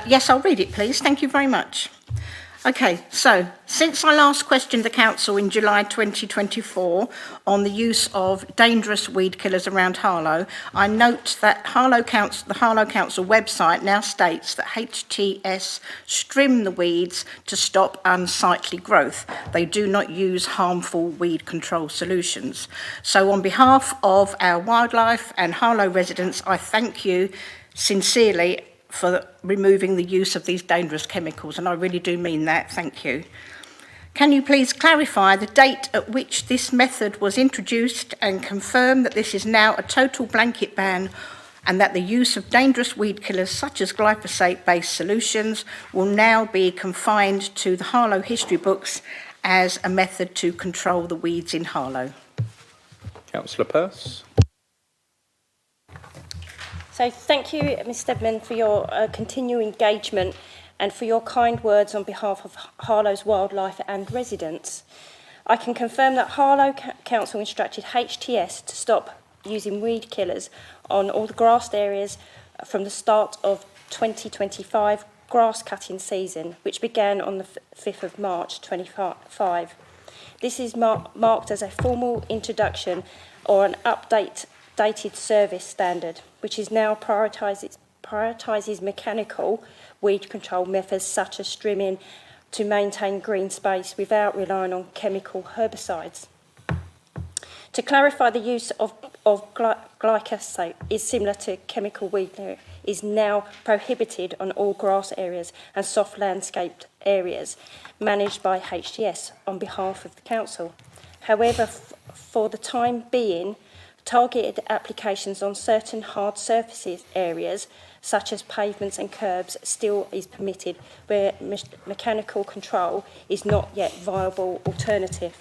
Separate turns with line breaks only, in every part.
Yes, I'll read it, please. Thank you very much. Okay, so since I last questioned the Council in July 2024 on the use of dangerous weed killers around Harlow, I note that the Harlow Council website now states that HTS trim the weeds to stop unsightly growth. They do not use harmful weed control solutions. So on behalf of our wildlife and Harlow residents, I thank you sincerely for removing the use of these dangerous chemicals, and I really do mean that. Thank you. Can you please clarify the date at which this method was introduced and confirm that this is now a total blanket ban and that the use of dangerous weed killers such as glyphosate-based solutions will now be confined to the Harlow history books as a method to control the weeds in Harlow?
Councillor Pearce.
So thank you, Ms Steadman, for your continued engagement and for your kind words on behalf of Harlow's wildlife and residents. I can confirm that Harlow Council instructed HTS to stop using weed killers on all the grassed areas from the start of 2025 grass cutting season, which began on the 5th of March 2025. This is marked as a formal introduction or an updated service standard, which is now prioritises mechanical weed control methods such as trimming to maintain green space without relying on chemical herbicides. To clarify, the use of glyphosate is similar to chemical weed killer, is now prohibited on all grass areas and soft landscaped areas managed by HTS on behalf of the Council. However, for the time being, targeted applications on certain hard surfaces areas, such as pavements and curbs, still is permitted, where mechanical control is not yet a viable alternative.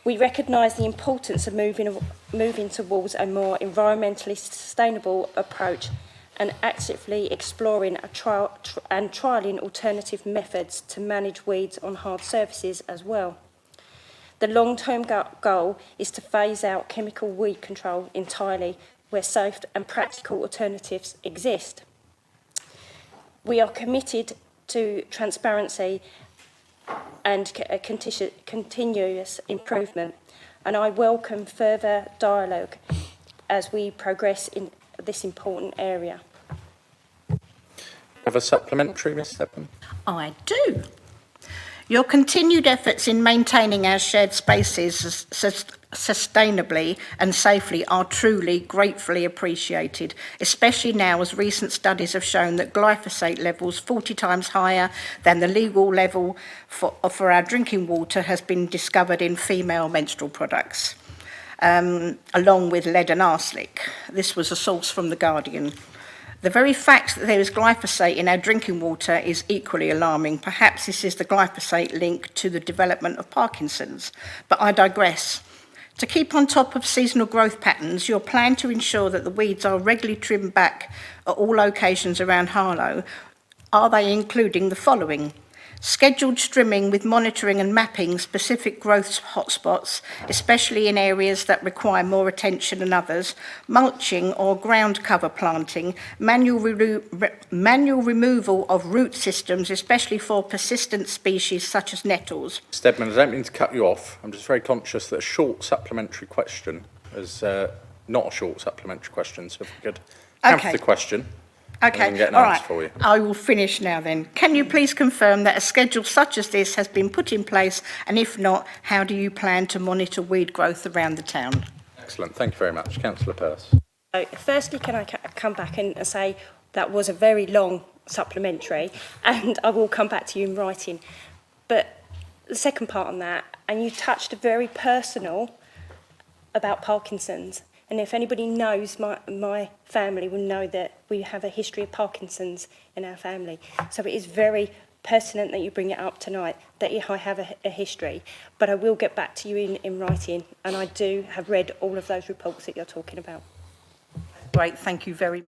We recognise the importance of moving towards a more environmentally sustainable approach and actively exploring trialling alternative methods to manage weeds on hard surfaces as well. The long-term goal is to phase out chemical weed control entirely where safe and practical alternatives exist. We are committed to transparency and continuous improvement, and I welcome further dialogue as we progress in this important area.
Have a supplementary, Ms Steadman?
I do. Your continued efforts in maintaining our shared spaces sustainably and safely are truly gratefully appreciated, especially now as recent studies have shown that glyphosate levels 40 times higher than the legal level for our drinking water has been discovered in female menstrual products, along with lead and arsenic. This was a source from The Guardian. The very fact that there is glyphosate in our drinking water is equally alarming. Perhaps this is the glyphosate link to the development of Parkinson's, but I digress. To keep on top of seasonal growth patterns, your plan to ensure that the weeds are regularly trimmed back at all locations around Harlow, are they including the following? Scheduled trimming with monitoring and mapping specific growth hotspots, especially in areas that require more attention than others, mulching or ground cover planting, manual removal of root systems, especially for persistent species such as nettles.
Steadman, I don't mean to cut you off. I'm just very conscious that a short supplementary question is not a short supplementary question, so if we could have the question.
Okay,
and get an
all
answer
right.
for you.
I will finish now then. Can you please confirm that a schedule such as this has been put in place, and if not, how do you plan to monitor weed growth around the town?
Excellent, thank you very much. Councillor Pearce.
So firstly, can I come back and say that was a very long supplementary, and I will come back to you in writing. But the second part on that, and you touched very personal about Parkinson's. And if anybody knows my family will know that we have a history of Parkinson's in our family. So it is very pertinent that you bring it up tonight, that I have a history. But I will get back to you in writing, and I do have read all of those reports that you're talking about.
Great, thank you very much.